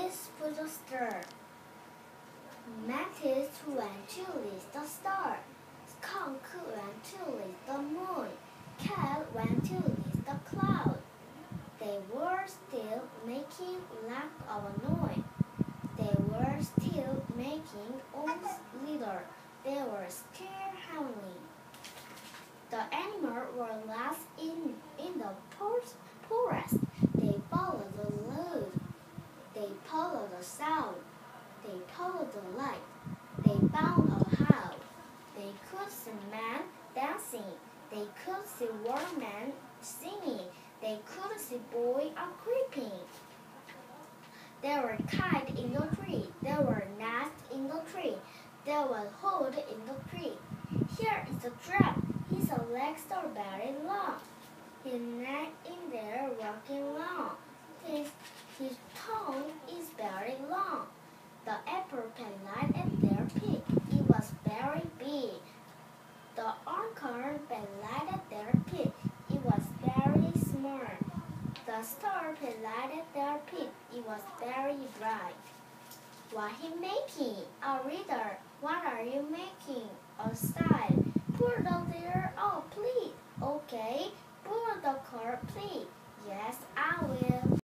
Mantis put a star. Mantis went to list the star. Skunk went to list the moon. Cat went to list the cloud. They were still making lack of a noise. They were still making oaths leader. They were still howling. The animals were lost in the forest. They followed the road. They followed the sound. They followed the light. They found a house. They could see men dancing. They could see watermen singing. They could see boys creeping. There were kites in the tree. There were nests in the tree. There was hold in the tree. Here is a trap. His legs are very long. His neck in there walking along. His tongue is very long. The apple can light at their peak. It was very big. The acorn can light at their peak. It was very small. The star can light at their peak. It was very bright. What he making? A reader. What are you making? A style. Put the letter O, please. Okay. Put the color, please. Yes,